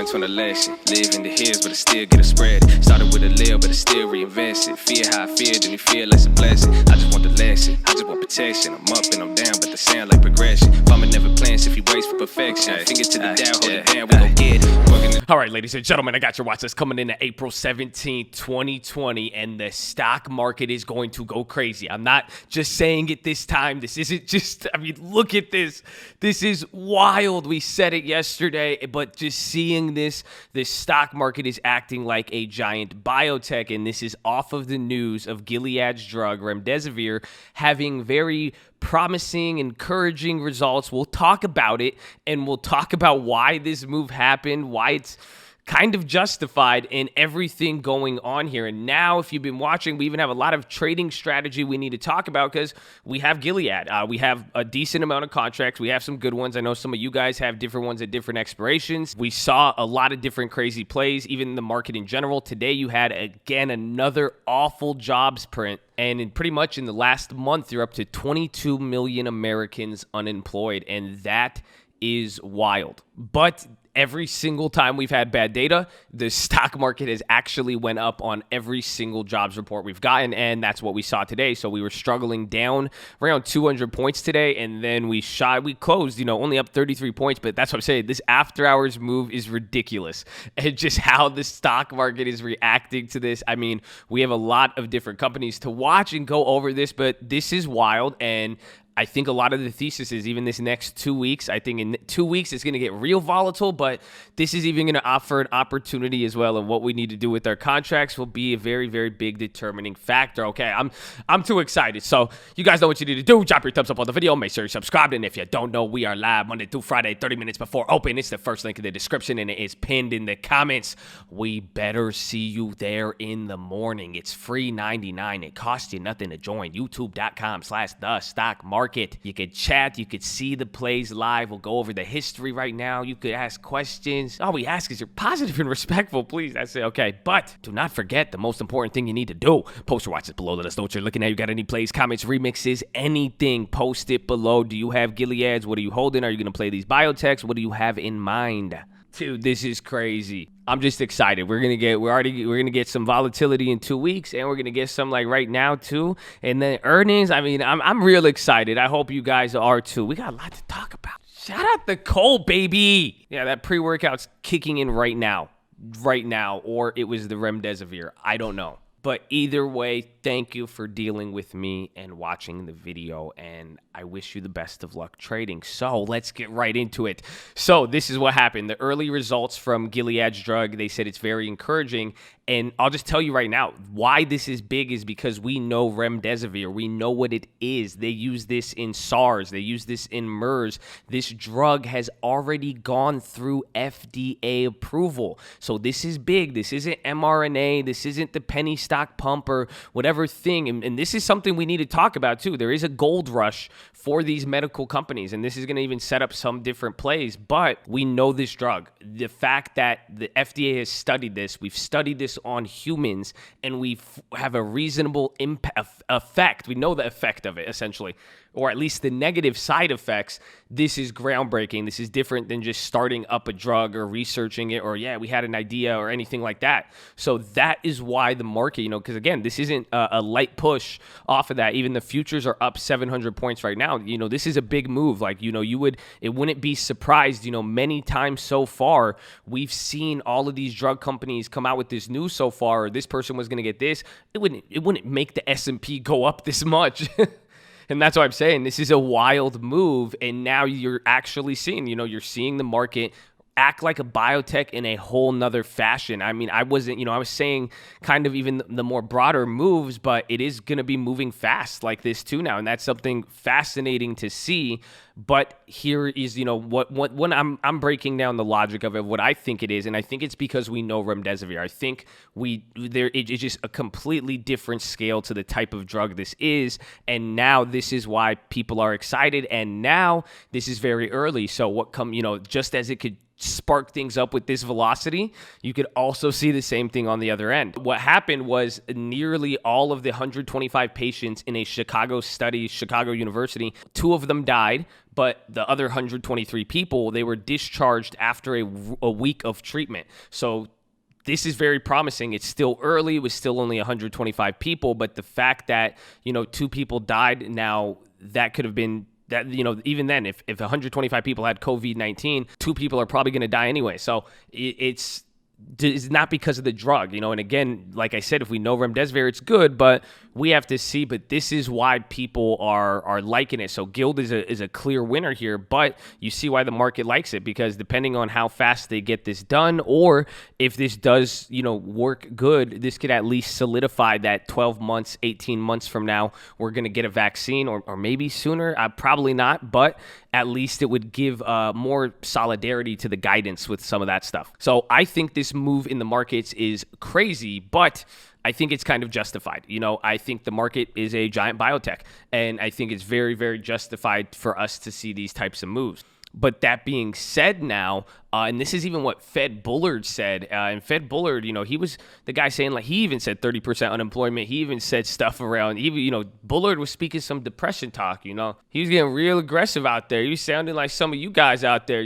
learned from the lesson. Live in the hills, but I still get a spread. Started with a little, but I still reinvest it. Fear how I feel, then you feel like a blessing. I just want the lesson, I just want protection. I'm up and I'm down, but they sound like progression. Farmer never plans if he waits for perfection. Finger to the down, hold it down, we gon' get it. All right, ladies and gentlemen, I got your watch list coming in at April 17th, 2020, and the stock market is going to go crazy. I'm not just saying it this time. This isn't just, I mean, look at this. This is wild. We said it yesterday, but just seeing this stock market is acting like a giant biotech, and this is off of the news of Gilead's drug, REMDESIVIR, having very promising, encouraging results. We'll talk about it, and we'll talk about why this move happened, why it's kind of justified, and everything going on here. And now, if you've been watching, we even have a lot of trading strategy we need to talk about because we have Gilead. We have a decent amount of contracts. We have some good ones. I know some of you guys have different ones at different expirations. We saw a lot of different crazy plays, even in the market in general. Today, you had, again, another awful jobs print. And pretty much in the last month, you're up to 22 million Americans unemployed. And that is wild. But every single time we've had bad data, the stock market has actually went up on every single jobs report we've gotten, and that's what we saw today. So we were struggling down around 200 points today, and then we closed, only up 33 points, but that's what I'm saying. This after hours move is ridiculous. And just how the stock market is reacting to this. I mean, we have a lot of different companies to watch and go over this, but this is wild, and I think a lot of the thesis is even this next 2 weeks. I think in 2 weeks it's going to get real volatile, but this is even going to offer an opportunity as well. And what we need to do with our contracts will be a very, very big determining factor. Okay, I'm too excited. So you guys know what you need to do. Drop your thumbs up on the video. Make sure you're subscribed. And if you don't know, we are live Monday through Friday, 30 minutes before open. It's the first link in the description, and it is pinned in the comments. We better see you there in the morning. It's free 99. It costs you nothing to join. YouTube.com/thestockmarket. You could chat, you could see the plays live. We'll go over the history right now. You could ask questions. All we ask is you're positive and respectful, please. That's it, okay? But do not forget the most important thing you need to do. Post your watches below. Let us know what you're looking at. You got any plays, comments, remixes, anything, post it below. Do you have Gileads? What are you holding? Are you going to play these biotechs? What do you have in mind? Dude, this is crazy. I'm just excited. We're gonna get some volatility in 2 weeks, and we're gonna get some like right now too. And then earnings. I mean, I'm real excited. I hope you guys are too. We got a lot to talk about. Shout out the Cole, baby. Yeah, that pre-workout's kicking in right now, or it was the REMDESIVIR. I don't know. But either way, thank you for dealing with me and watching the video, and I wish you the best of luck trading. So let's get right into it. So this is what happened. The early results from Gilead's drug, they said it's very encouraging, and I'll just tell you right now, why this is big is because we know REMDESIVIR. We know what it is. They use this in SARS. They use this in MERS. This drug has already gone through FDA approval. So this is big. This isn't mRNA. This isn't the penny stock pump or whatever thing. And this is something we need to talk about too. There is a gold rush for these medical companies, and this is going to even set up some different plays, but we know this drug. The fact that the FDA has studied this, we've studied this on humans, and we have a reasonable effect. We know the effect of it, essentially, or at least the negative side effects. This is groundbreaking. This is different than just starting up a drug or researching it, or we had an idea or anything like that. So that is why the market, because again, this isn't a light push off of that. Even the futures are up 700 points right now. This is a big move. Like, it wouldn't be surprised, many times so far, we've seen all of these drug companies come out with this news so far, or this person was going to get this. It wouldn't make the S&P go up this much. And that's what I'm saying. This is a wild move, and now you're actually seeing, you're seeing the market act like a biotech in a whole nother fashion. I mean, I was saying kind of even the more broader moves, but it is going to be moving fast like this too now, and that's something fascinating to see. But here is, when I'm breaking down the logic of it, what I think it is, and I think it's because we know REMDESIVIR. I think it's just a completely different scale to the type of drug this is, and now this is why people are excited, and now this is very early. So just as it could spark things up with this velocity, you could also see the same thing on the other end. What happened was nearly all of the 125 patients in a Chicago study, Chicago University, 2 of them died, but the other 123 people, they were discharged after a week of treatment. So this is very promising. It's still early. It was still only 125 people, but the fact that, 2 people died now, that could have been that, even then, if 125 people had COVID-19, 2 people are probably going to die anyway. So it's not because of the drug, and again, like I said, if we know remdesivir, it's good, but we have to see. But this is why people are liking it. So GILD is a clear winner here, but you see why the market likes it, because depending on how fast they get this done, or if this does, work good, this could at least solidify that 12 months, 18 months from now, we're going to get a vaccine, or maybe sooner, probably not, but at least it would give more solidarity to the guidance with some of that stuff. So I think this move in the markets is crazy, but I think it's kind of justified. I think the market is a giant biotech, and I think it's very, very justified for us to see these types of moves. But that being said now, and this is even what Fed Bullard said, and Fed Bullard, he was the guy saying, like, he even said 30% unemployment. He even said stuff around, Bullard was speaking some depression talk, He was getting real aggressive out there. He was sounding like some of you guys out there,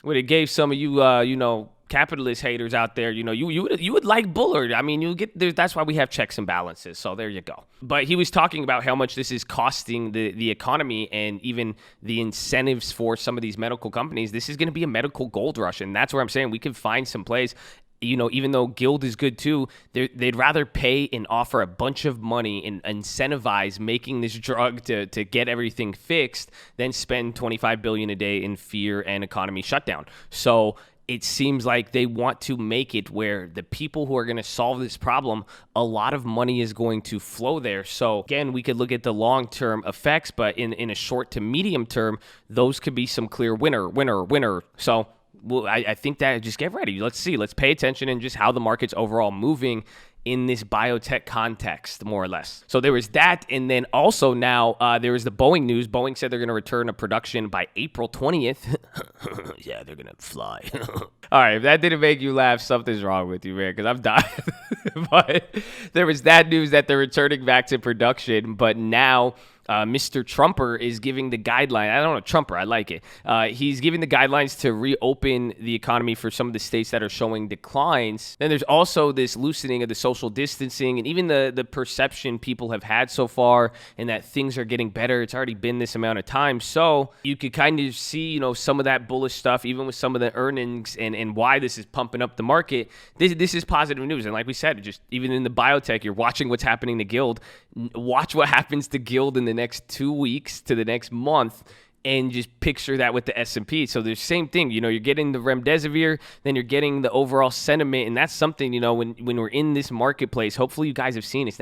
where they gave some of you, capitalist haters out there, you would like Bullard. I mean, you get there. That's why we have checks and balances. So there you go. But he was talking about how much this is costing the economy, and even the incentives for some of these medical companies. This is going to be a medical gold rush, and that's where I'm saying we can find some plays. Even though GILD is good too, they'd rather pay and offer a bunch of money and incentivize making this drug to get everything fixed than spend $25 billion a day in fear and economy shutdown. So it seems like they want to make it where the people who are going to solve this problem, a lot of money is going to flow there. So again, we could look at the long-term effects, but in a short to medium term, those could be some clear winner. So I think that just get ready. Let's see. Let's pay attention and just how the market's overall moving in this biotech context, more or less. So there was that, and then also now there was the Boeing news. Boeing said they're going to return to production by April 20th. Yeah, they're going to fly. All right, if that didn't make you laugh, something's wrong with you, man, because I'm dying. But there was that news that they're returning back to production, but now Mr. Trumper is giving the guideline. I don't know, Trumper, I like it. He's giving the guidelines to reopen the economy for some of the states that are showing declines. Then there's also this loosening of the social distancing, and even the perception people have had so far, and that things are getting better. It's already been this amount of time. So you could kind of see, some of that bullish stuff, even with some of the earnings and why this is pumping up the market. This is positive news. And like we said, just even in the biotech, you're watching what's happening to GILD. Watch what happens to GILD in the next 2 weeks to the next month, and just picture that with the S&P. So the same thing, you're getting the remdesivir, then you're getting the overall sentiment, and that's something, when we're in this marketplace, hopefully you guys have seen, it's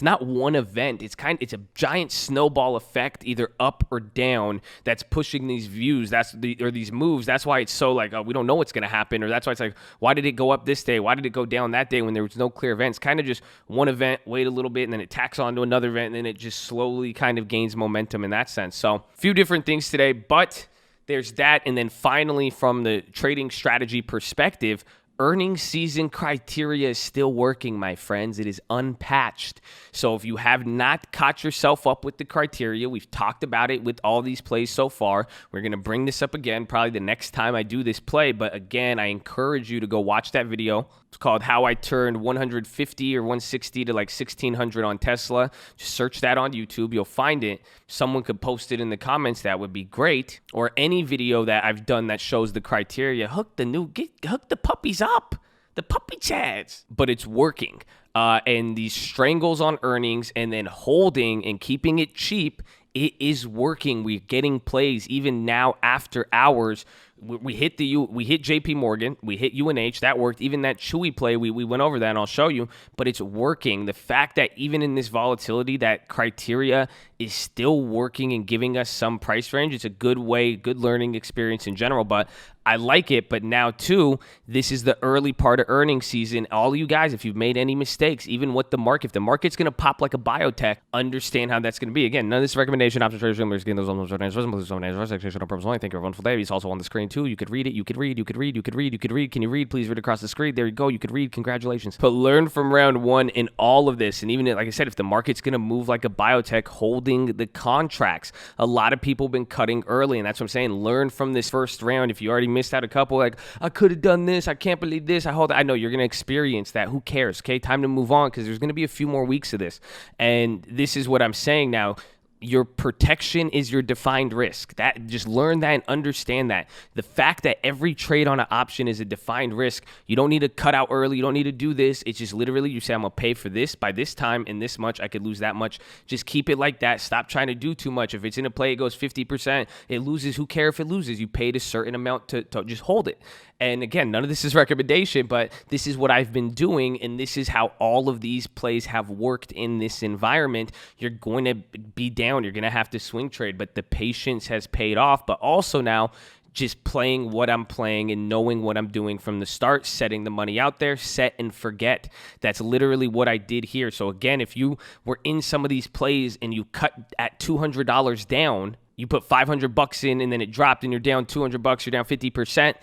not one event. It's a giant snowball effect, either up or down, that's pushing these views, or these moves. That's why it's so like, we don't know what's going to happen, or that's why it's like, why did it go up this day? Why did it go down that day when there was no clear event? It's kind of just one event, wait a little bit, and then it tacks on to another event, and then it just slowly kind of gains momentum in that sense. So a few different things today, but there's that. And then finally, from the trading strategy perspective, earnings season criteria is still working, my friends. It is unpatched. So if you have not caught yourself up with the criteria, we've talked about it with all these plays so far. We're going to bring this up again probably the next time I do this play. But again, I encourage you to go watch that video. It's called How I Turned 150 or 160 to like 1,600 on Tesla. Just search that on YouTube. You'll find it. Someone could post it in the comments. That would be great. Or any video that I've done that shows the criteria. Hook the puppies up. The puppy chads. But it's working. And these strangles on earnings and then holding and keeping it cheap, it is working. We're getting plays even now after hours. We hit JP Morgan, we hit UNH, that worked. Even that Chewy play, we went over that, and I'll show you, but it's working. The fact that even in this volatility, that criteria is still working and giving us some price range, it's a good learning experience in general. But I like it, but now too, this is the early part of earnings season. All of you guys, if you've made any mistakes, even with the market, if the market's going to pop like a biotech, understand how that's going to be. Again, none of this recommendation, options, traders, rumors, getting those on those organized, only. Thank you, everyone, for that. It's also on the screen too. You could read it. You could read. Can you read? Please read across the screen. There you go. You could read. Congratulations. But learn from round one in all of this. And even like I said, if the market's going to move like a biotech, holding the contracts, a lot of people have been cutting early, and that's what I'm saying. Learn from this first round. If you already missed out a couple, like, I could have done this, I can't believe this, I know you're going to experience that. Who cares? Okay, time to move on, because there's going to be a few more weeks of this. And this is what I'm saying now. Your protection is your defined risk. That, just learn that and understand that. The fact that every trade on an option is a defined risk, you don't need to cut out early. You don't need to do this. It's just literally you say, I'm going to pay for this by this time and this much. I could lose that much. Just keep it like that. Stop trying to do too much. If it's in a play, it goes 50%. It loses. Who cares if it loses? You paid a certain amount to just hold it. And again, none of this is recommendation, but this is what I've been doing, and this is how all of these plays have worked in this environment. You're going to be down. You're going to have to swing trade, but the patience has paid off. But also now, just playing what I'm playing and knowing what I'm doing from the start, setting the money out there, set and forget. That's literally what I did here. So again, if you were in some of these plays and you cut at $200 down, you put $500 in and then it dropped and you're down $200, you're down 50%.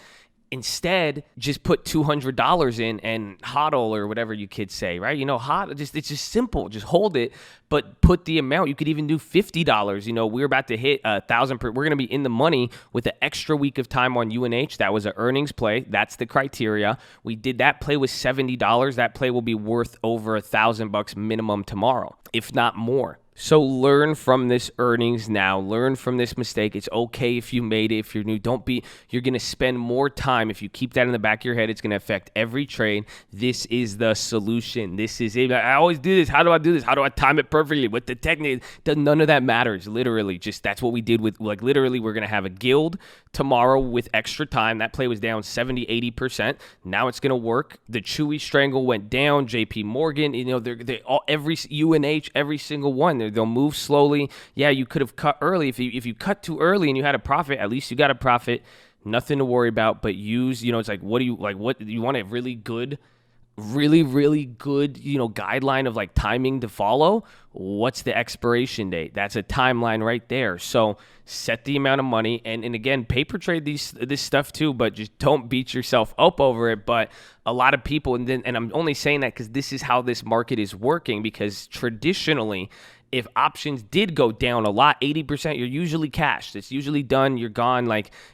Instead, just put $200 in and hodl, or whatever you kids say, right? It's just simple. Just hold it, but put the amount. You could even do $50. We're about to hit 1,000. We're going to be in the money with an extra week of time on UNH. That was an earnings play. That's the criteria. We did that play with $70. That play will be worth over $1,000 minimum tomorrow, if not more. So learn from this earnings now. Learn from this mistake. It's okay if you made it. If you're new, you're going to spend more time. If you keep that in the back of your head, it's going to affect every trade. This is the solution. This is it. I always do this. How do I do this? How do I time it perfectly with the technique? None of that matters. Literally, just that's what we did with, literally, we're going to have a GILD tomorrow with extra time. That play was down 70, 80%. Now it's going to work. The Chewy Strangle went down. JP Morgan, they all, every UNH, every single one, they'll move slowly. Yeah, you could have cut early. If you cut too early and you had a profit, at least you got a profit. Nothing to worry about. But use, it's like, what do you want? A really good, guideline of timing to follow. What's the expiration date? That's a timeline right there. So set the amount of money, and again, paper trade this stuff too, but just don't beat yourself up over it. But a lot of people, and I'm only saying that because this is how this market is working, because traditionally, if options did go down a lot, 80%, you're usually cashed. It's usually done. You're gone.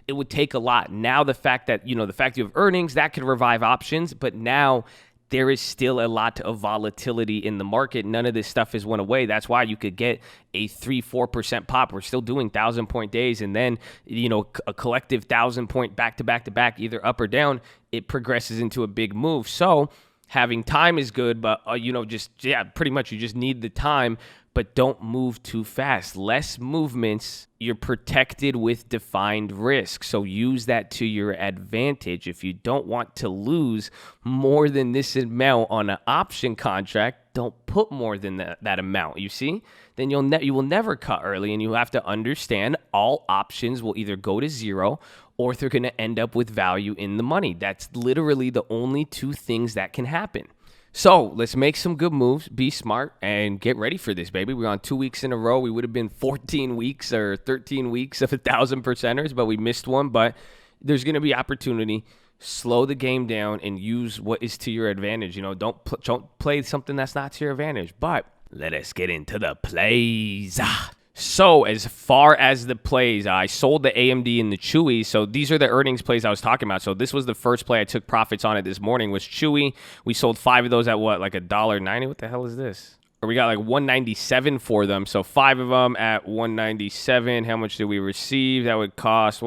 It would take a lot. Now the fact that you have earnings, that could revive options, but now there is still a lot of volatility in the market. None of this stuff has went away. That's why you could get a 3-4% pop. We're still doing 1,000-point days, and then a collective 1,000-point back-to-back, either up or down. It progresses into a big move. So having time is good, but pretty much you just need the time. But don't move too fast. Less movements, you're protected with defined risk. So use that to your advantage. If you don't want to lose more than this amount on an option contract, don't put more than that amount. You see? Then you will never cut early, and you have to understand all options will either go to zero or they're going to end up with value in the money. That's literally the only two things that can happen. So let's make some good moves, be smart, and get ready for this, baby. We're on 2 weeks in a row. We would have been 14 weeks or 13 weeks of 1,000%ers, but we missed one. But there's going to be opportunity. Slow the game down and use what is to your advantage. Don't play something that's not to your advantage. But let us get into the plays. So as far as the plays, I sold the AMD and the Chewy. So these are the earnings plays I was talking about. So this was the first play I took profits on it this morning was Chewy. We sold 5 of those at what, like $1.90? What the hell is this? Or we got like $197 for them. So 5 of them at $197. How much did we receive? That would cost,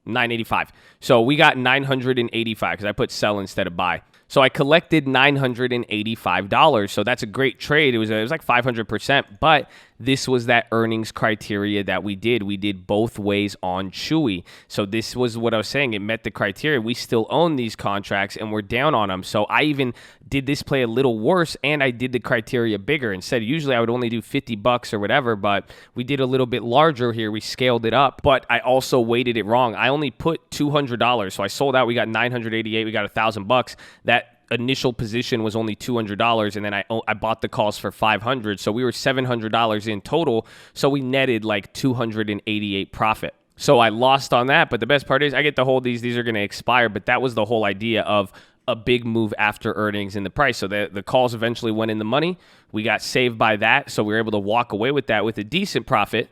$985. So we got $985 because I put sell instead of buy. So I collected $985. So that's a great trade. It was like 500%, but this was that earnings criteria that we did. We did both ways on Chewy. So this was what I was saying. It met the criteria. We still own these contracts and we're down on them. So I even did this play a little worse, and I did the criteria bigger. Instead, usually I would only do $50 or whatever, but we did a little bit larger here. We scaled it up, but I also weighted it wrong. I only put $200. So I sold out. We got $988. We got $1,000. That initial position was only $200, and then I bought the calls for $500. So we were $700 in total. So we netted like $288 profit. So I lost on that, but the best part is I get to hold these. These are going to expire, but that was the whole idea of a big move after earnings in the price. So the calls eventually went in the money. We got saved by that, so we were able to walk away with that with a decent profit.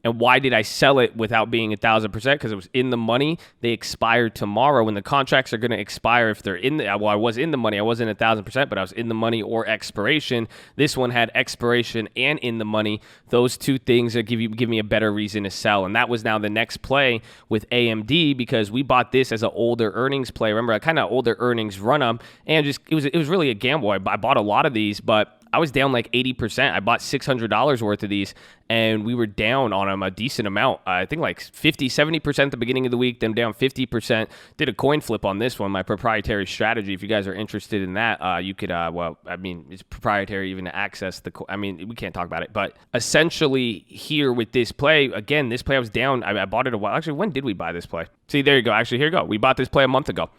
And why did I sell it without being 1,000%? Because it was in the money. They expire tomorrow. When the contracts are going to expire, if they're in the, well, I was in the money. I wasn't 1,000%, but I was in the money or expiration. This one had expiration and in the money. Those two things that give me a better reason to sell. And that was now the next play with AMD, because we bought this as an older earnings play. Remember, a kind of older earnings run up, and just it was really a gamble. I bought a lot of these, but I was down like 80%. I bought $600 worth of these, and we were down on them a decent amount. I think like 50, 70% at the beginning of the week, then down 50%. Did a coin flip on this one, my proprietary strategy. If you guys are interested in that, you could, well, I mean, it's proprietary even to access I mean, we can't talk about it. But essentially here with this play, again, this play I was down. I bought it a while. Actually, when did we buy this play? See, there you go. Actually, here you go. We bought this play a month ago.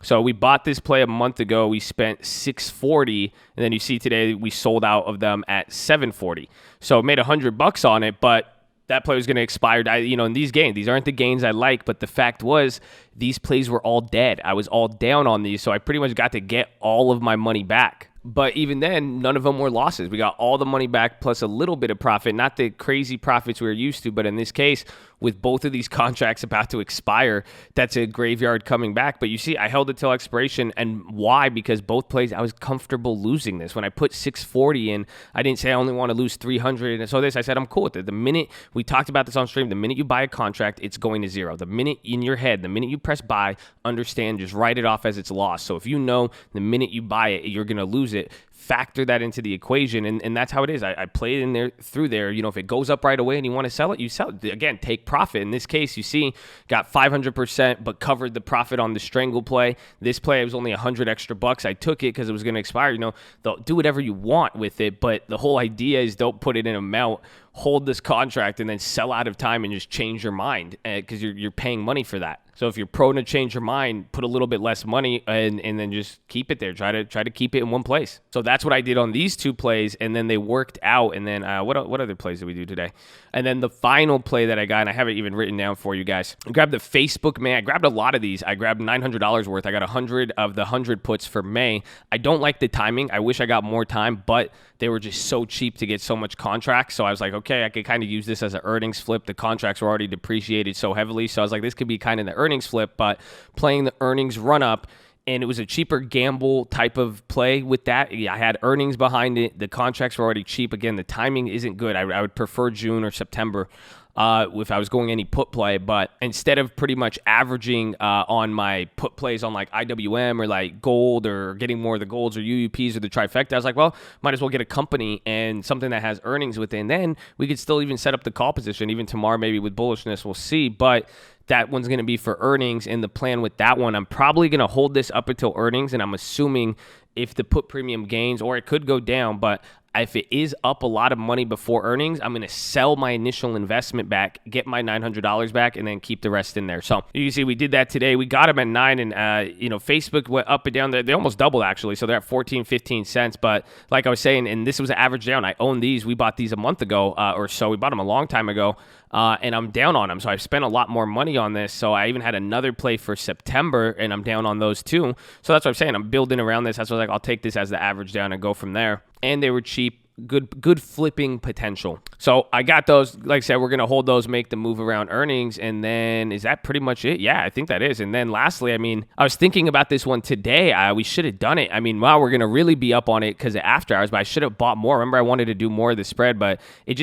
So we bought this play a month ago. We spent $640, and then you see today we sold out of them at $740. So it made $100 on it, but that play was going to expire. In these gains, these aren't the gains I like, but the fact was these plays were all dead. I was all down on these, so I pretty much got to get all of my money back. But even then, none of them were losses. We got all the money back plus a little bit of profit, not the crazy profits we were used to, but in this case, with both of these contracts about to expire, that's a graveyard coming back. But you see, I held it till expiration. And why? Because both plays, I was comfortable losing this. When I put 640 in, I didn't say I only want to lose 300. And so I said, I'm cool with it. The minute, we talked about this on stream, the minute you buy a contract, it's going to zero. The minute in your head, the minute you press buy, understand, just write it off as it's lost. So if you know the minute you buy it, you're going to lose it, factor that into the equation, and that's how it is. I play it in there through there. If it goes up right away and you want to sell it, you sell it. Again, take profit. In this case, you see, got 500%, but covered the profit on the strangle play. This play, it was only 100 extra bucks. I took it because it was going to expire. They'll do whatever you want with it, but the whole idea is don't put it in amount. Hold this contract and then sell out of time and just change your mind, because you're paying money for that. So if you're prone to change your mind, put a little bit less money and then just keep it there. Try to keep it in one place. So that's what I did on these two plays, and then they worked out. And then what other plays did we do today? And then the final play that I got, and I have it even written down for you guys. I grabbed the Facebook May. I grabbed a lot of these. I grabbed $900 worth. I got 100 of the 100 puts for May. I don't like the timing. I wish I got more time, but they were just so cheap to get so much contracts. So I was like, okay, I could kind of use this as an earnings flip. The contracts were already depreciated so heavily. So I was like, this could be kind of the earnings flip, but playing the earnings run up. And it was a cheaper gamble type of play with that. Yeah, I had earnings behind it. The contracts were already cheap. Again, the timing isn't good. I would prefer June or September if I was going any put play. But instead of pretty much averaging on my put plays on like IWM or like gold or getting more of the golds or UUPs or the trifecta, I was like, well, might as well get a company and something that has earnings within. Then we could still even set up the call position. Even tomorrow, maybe with bullishness, we'll see. But that one's going to be for earnings, and the plan with that one, I'm probably going to hold this up until earnings, and I'm assuming if the put premium gains, or it could go down, but if it is up a lot of money before earnings, I'm going to sell my initial investment back, get my $900 back, and then keep the rest in there. So you can see we did that today. We got them at 9, and Facebook went up and down. They almost doubled, actually, so they're at 14, 15 cents. But like I was saying, and this was an average down. I own these. We bought these a month ago or so. We bought them a long time ago, and I'm down on them. So I've spent a lot more money on this. So I even had another play for September, and I'm down on those too. So that's what I'm saying. I'm building around this. That's what I was like, I'll take this as the average down and go from there. And they were cheap. Good flipping potential. So I got those. Like I said, we're going to hold those, make the move around earnings. And then is that pretty much it? Yeah, I think that is. And then lastly, I was thinking about this one today. We should have done it. Wow, we're going to really be up on it because of after hours, but I should have bought more. Remember, I wanted to do more of the spread, but it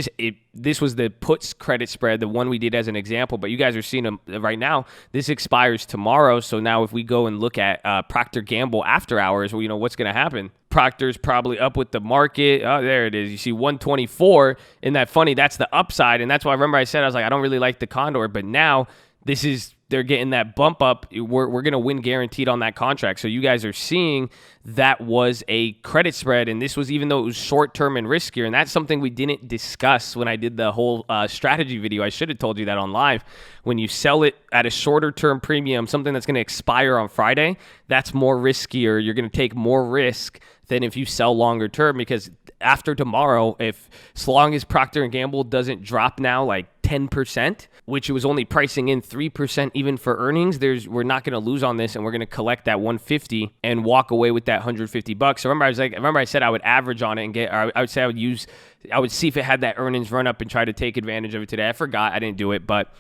this was the puts credit spread, the one we did as an example, but you guys are seeing them right now. This expires tomorrow. So now if we go and look at Procter & Gamble after hours, well, you know, what's going to happen? Procter's probably up with the market. Oh, there it is. You see 124. Isn't that funny? That's the upside. And that's why I remember I said, I was like, I don't really like the condor, but now this is, they're getting that bump up. We're going to win guaranteed on that contract. So you guys are seeing that was a credit spread. And this was, even though it was short-term and riskier, and that's something we didn't discuss when I did the whole strategy video. I should have told you that on live. When you sell it at a shorter-term premium, something that's going to expire on Friday, that's more riskier. You're going to take more risk than if you sell longer term, because after tomorrow, if as long as Procter & Gamble doesn't drop now like 10%, which it was only pricing in 3% even for earnings, we're not going to lose on this, and we're going to collect that 150 and walk away with that $150. So remember I said I would average on it and I would say I would see if it had that earnings run up and try to take advantage of it today. I forgot, I didn't do it, but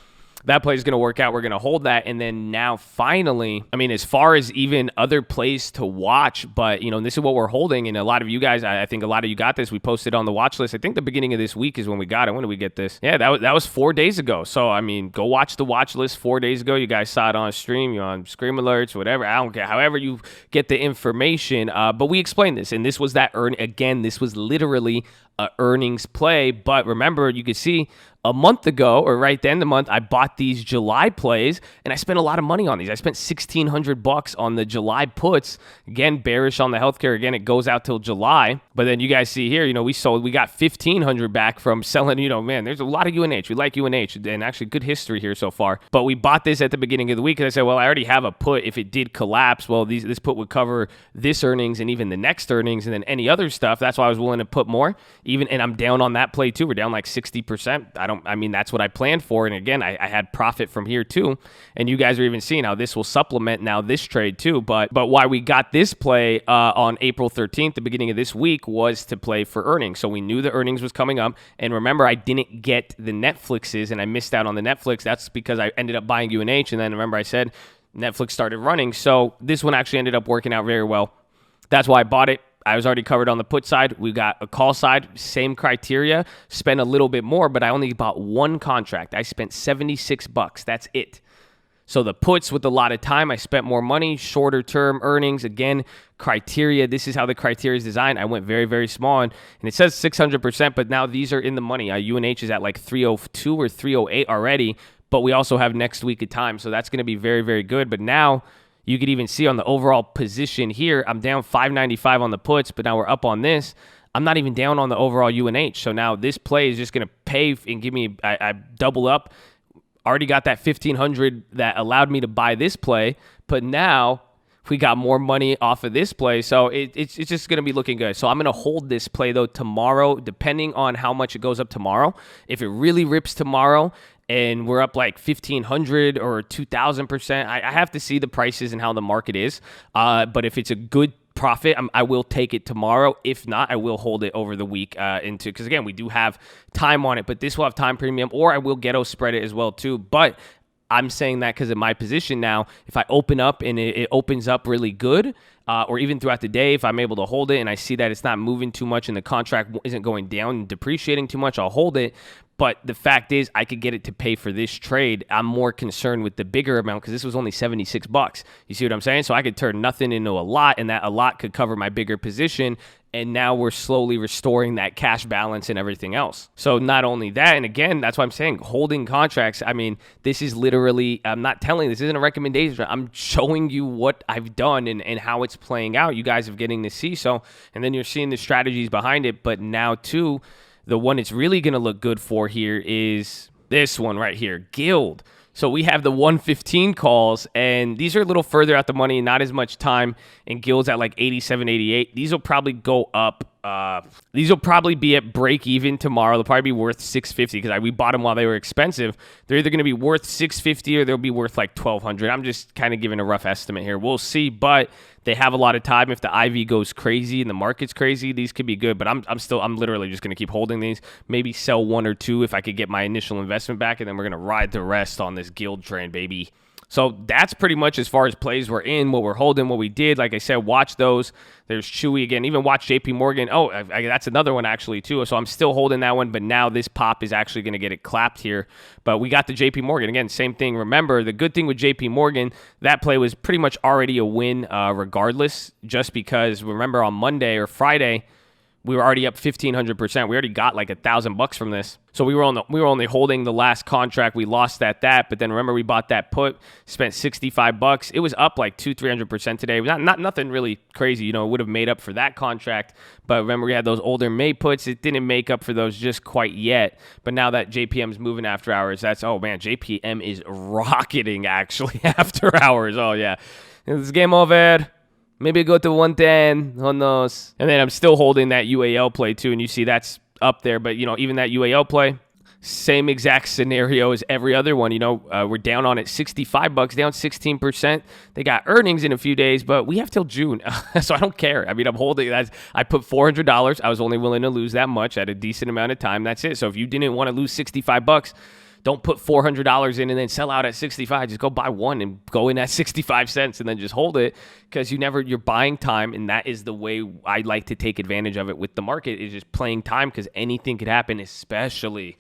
that play is going to work out. We're going to hold that. And then now finally, I mean, as far as even other plays to watch, but, you know, this is what we're holding. And a lot of you guys, I think a lot of you got this. We posted on the watch list. I think the beginning of this week is when we got it. When did we get this? Yeah, that was 4 days ago. So, I mean, go watch the watch list 4 days ago. You guys saw it on stream. You're on Scream Alerts, whatever. I don't care. However you get the information. But we explained this. And this was that again, this was literally a earnings play. But remember, you could see a month ago, or right then the month, I bought these July plays, and I spent a lot of money on these. I spent $1,600 on the July puts. Again, bearish on the healthcare. Again, it goes out till July. But then you guys see here, you know, we got $1,500 back from selling. You know, man, there's a lot of UNH. We like UNH, and actually good history here so far. But we bought this at the beginning of the week, and I said, well, I already have a put. If it did collapse, well, this put would cover this earnings and even the next earnings, and then any other stuff. That's why I was willing to put more. And I'm down on that play too. We're down like 60%. I mean, that's what I planned for. And again, I had profit from here too. And you guys are even seeing how this will supplement now this trade too. But why we got this play on April 13th, the beginning of this week, was to play for earnings. So we knew the earnings was coming up. And remember, I didn't get the Netflixes, and I missed out on the Netflix. That's because I ended up buying UNH. And then remember I said Netflix started running. So this one actually ended up working out very well. That's why I bought it. I was already covered on the put side. We got a call side, same criteria, spent a little bit more, but I only bought one contract. I spent $76. That's it. So the puts with a lot of time, I spent more money, shorter term earnings. Again, criteria. This is how the criteria is designed. I went very, very small, and it says 600%, but now these are in the money. UNH is at like 302 or 308 already, but we also have next week of time. So that's going to be very, very good. But now you could even see on the overall position here, I'm down 595 on the puts, but now we're up on this. I'm not even down on the overall UNH. So now this play is just going to pay and give me, I double up. Already got that 1,500 that allowed me to buy this play, but now we got more money off of this play. So it's just going to be looking good. So I'm going to hold this play though tomorrow, depending on how much it goes up tomorrow. If it really rips tomorrow, and we're up like 1,500 or 2,000%. I have to see the prices and how the market is. But if it's a good profit, I will take it tomorrow. If not, I will hold it over the week because again, we do have time on it, but this will have time premium, or I will ghetto spread it as well too. But I'm saying that because of my position now. If I open up and it opens up really good, or even throughout the day, if I'm able to hold it and I see that it's not moving too much and the contract isn't going down and depreciating too much, I'll hold it. But the fact is, I could get it to pay for this trade. I'm more concerned with the bigger amount because this was only $76. You see what I'm saying? So I could turn nothing into a lot, and that a lot could cover my bigger position. And now we're slowly restoring that cash balance and everything else. So not only that, and again, that's why I'm saying holding contracts. I mean, this is literally, I'm not telling, this isn't a recommendation. I'm showing you what I've done and how it's playing out. You guys are getting to see. So, and then you're seeing the strategies behind it. But now too, the one it's really going to look good for here is this one right here, GILD. So we have the 115 calls, and these are a little further out the money, not as much time, and GILD's at like 87, 88. These will probably go up. These will probably be at break even tomorrow. They'll probably be worth 650 because we bought them while they were expensive. They're either going to be worth 650 or they'll be worth like 1200. I'm just kind of giving a rough estimate here. We'll see, but they have a lot of time. If the IV goes crazy and the market's crazy, these could be good. But I'm literally just going to keep holding these. Maybe sell one or two if I could get my initial investment back, and then we're going to ride the rest on this GILD train, baby. So that's pretty much as far as plays we're in, what we're holding, what we did. Like I said, watch those. There's Chewy again. Even watch JP Morgan. Oh, that's another one actually too. So I'm still holding that one, but now this pop is actually going to get it clapped here. But we got the JP Morgan. Again, same thing. Remember, the good thing with JP Morgan, that play was pretty much already a win regardless, just because remember on Monday or Friday, we were already up 1,500%. We already got like $1,000 from this. So we were only holding the last contract. We lost that. But then remember we bought that put, spent $65. It was up like 200-300% today. Not nothing really crazy. You know, it would have made up for that contract. But remember we had those older May puts. It didn't make up for those just quite yet. But now that JPM's moving after hours, oh man, JPM is rocketing actually after hours. Oh yeah, it's game over. Maybe go to 110. Who knows? And then I'm still holding that UAL play too, and you see that's up there. But you know, even that UAL play, same exact scenario as every other one. You know, we're down on it $65, down 16%. They got earnings in a few days, but we have till June, so I don't care. I mean, I'm holding that. I put $400. I was only willing to lose that much at a decent amount of time. That's it. So if you didn't want to lose $65. Don't put $400 in and then sell out at 65. Just go buy one and go in at 65 cents and then just hold it, because you're buying time, and that is the way I like to take advantage of it with the market, is just playing time, because anything could happen, especially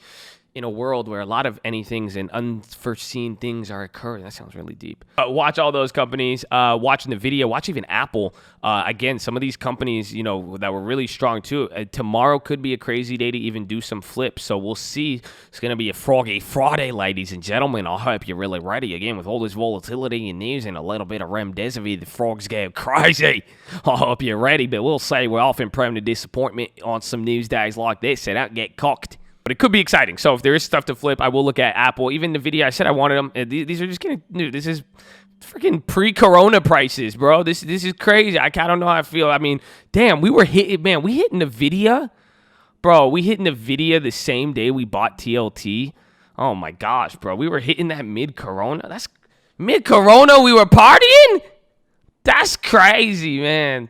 in a world where a lot of anythings and unforeseen things are occurring. That sounds really deep. Watch all those companies. Watch NVIDIA. Watch even Apple. Again, some of these companies, you know, that were really strong too. Tomorrow could be a crazy day to even do some flips. So we'll see. It's going to be a froggy Friday, ladies and gentlemen. I hope you're really ready. Again, with all this volatility and news and a little bit of remdesivir, the frogs go crazy. I hope you're ready. But we'll say we're often prone to disappointment on some news days like this, so don't get cocked. But it could be exciting. So if there is stuff to flip, I will look at Apple. Even NVIDIA, I said I wanted them. These are just getting new. This is freaking pre-corona prices, bro. This is crazy. I don't know how I feel. I mean, damn, we hit NVIDIA. Bro, we hit NVIDIA the same day we bought TLT. Oh my gosh, bro. We were hitting that mid-corona. That's mid-corona we were partying? That's crazy, man.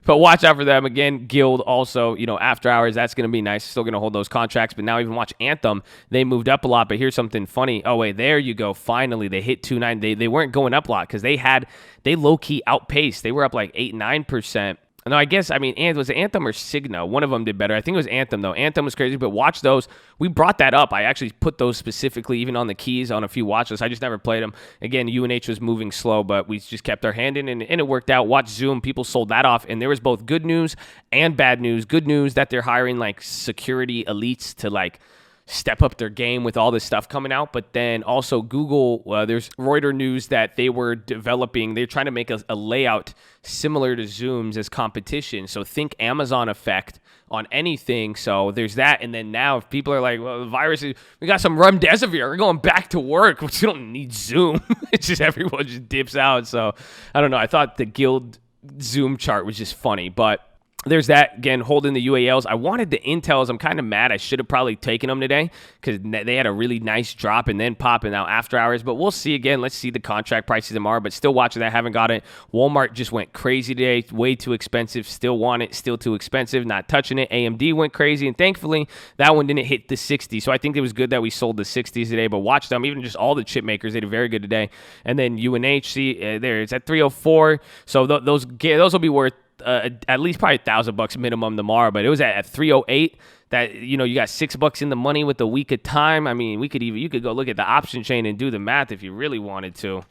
But watch out for them. Again, GILD also, you know, after hours, that's going to be nice. Still going to hold those contracts. But now even watch Anthem. They moved up a lot. But here's something funny. Oh, wait, there you go. Finally, they hit 2.9. They weren't going up a lot because they low-key outpaced. They were up like 8-9%. No, I guess, was it Anthem or Cigna? One of them did better. I think it was Anthem, though. Anthem was crazy, but watch those. We brought that up. I actually put those specifically even on the keys on a few watch lists. I just never played them. Again, UNH was moving slow, but we just kept our hand in, and it worked out. Watch Zoom. People sold that off, and there was both good news and bad news. Good news that they're hiring, like, security elites to, like, step up their game with all this stuff coming out. But then also Google, there's Reuters news that they're trying to make a layout similar to Zoom's as competition. So think Amazon effect on anything. So there's that. And then now if people are like, well, the virus is, we got some remdesivir, we're going back to work, we don't need Zoom. It's just everyone just dips out. So I don't know. I thought the GILD Zoom chart was just funny, but there's that. Again, holding the UALs. I wanted the Intels. I'm kind of mad. I should have probably taken them today because they had a really nice drop and then pop and now after hours. But we'll see again. Let's see the contract prices tomorrow. But still watching that. Haven't got it. Walmart just went crazy today. Way too expensive. Still want it. Still too expensive. Not touching it. AMD went crazy. And thankfully, that one didn't hit the 60. So I think it was good that we sold the 60s today. But watch them. Even just all the chip makers, they did very good today. And then UNH, there it's at 304. So those will be worth at least probably $1,000 minimum tomorrow, but it was at 308. That, you know, you got $6 in the money with a week of time. I mean, you could go look at the option chain and do the math if you really wanted to.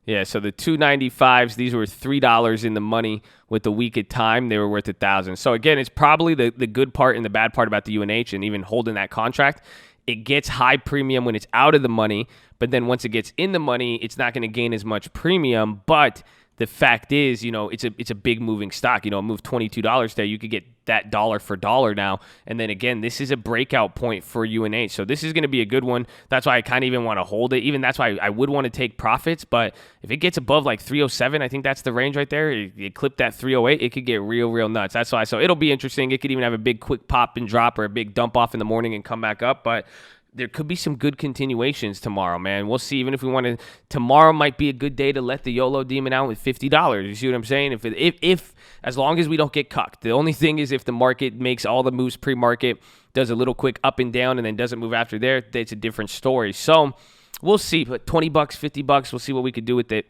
Yeah, so the 295s, these were $3 in the money with a week of time. They were worth $1,000. So again, it's probably the good part and the bad part about the UNH and even holding that contract. It gets high premium when it's out of the money, but then once it gets in the money, it's not going to gain as much premium. But the fact is, you know, it's a big moving stock. You know, it moved $22 today. You could get that dollar for dollar now. And then again, this is a breakout point for UNH. So this is going to be a good one. That's why I kind of even want to hold it. Even that's why I would want to take profits. But if it gets above like 307, I think that's the range right there. You clip that 308, it could get real nuts. That's why. So it'll be interesting. It could even have a big quick pop and drop or a big dump off in the morning and come back up. But there could be some good continuations tomorrow, man. We'll see. Even if we want to, tomorrow might be a good day to let the YOLO demon out with $50. You see what I'm saying? If as long as we don't get cucked. The only thing is if the market makes all the moves pre-market, does a little quick up and down, and then doesn't move after there, it's a different story. So we'll see. But $20, $50, we'll see what we could do with it.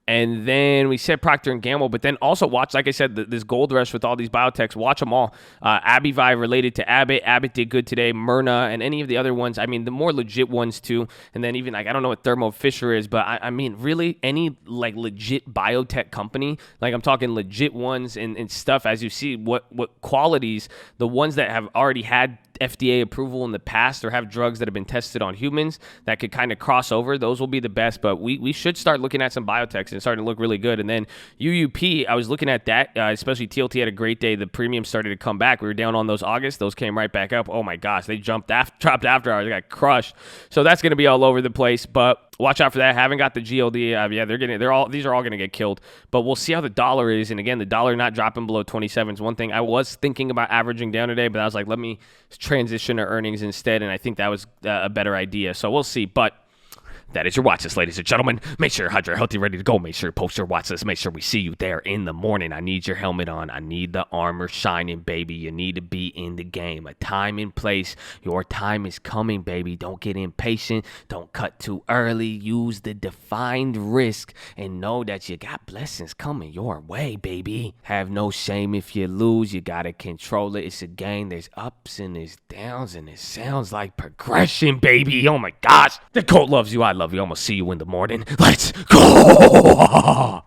And then we said Procter & Gamble, but then also watch, like I said, this gold rush with all these biotechs. Watch them all. Abivi related to Abbott. Abbott did good today. Myrna and any of the other ones. I mean, the more legit ones too. And then even like, I don't know what Thermo Fisher is, but I mean, really any like legit biotech company, like I'm talking legit ones and stuff, as you see what qualities, the ones that have already had FDA approval in the past or have drugs that have been tested on humans that could kind of cross over, those will be the best. But we should start looking at some biotechs and starting to look really good. And then UUP, I was looking at that, especially TLT had a great day. The premium started to come back. We were down on those August. Those came right back up. Oh my gosh, they dropped after hours. They got crushed. So that's going to be all over the place. But watch out for that. Haven't got the GILD. These are all going to get killed. But we'll see how the dollar is. And again, the dollar not dropping below 27 is one thing. I was thinking about averaging down today, but I was like, let me transition to earnings instead. And I think that was a better idea. So we'll see. But that is your watch list, ladies and gentlemen. Make sure you're hydrated, healthy, ready to go. Make sure you post your watch list. Make sure we see you there in the morning. I need your helmet on. I need the armor shining, baby. You need to be in the game. A time and place. Your time is coming, baby. Don't get impatient. Don't cut too early. Use the defined risk and know that you got blessings coming your way, baby. Have no shame if you lose. You got to control it. It's a game. There's ups and there's downs, and it sounds like progression, baby. Oh my gosh. The coach loves you. I love you. I'm going to see you in the morning. Let's go.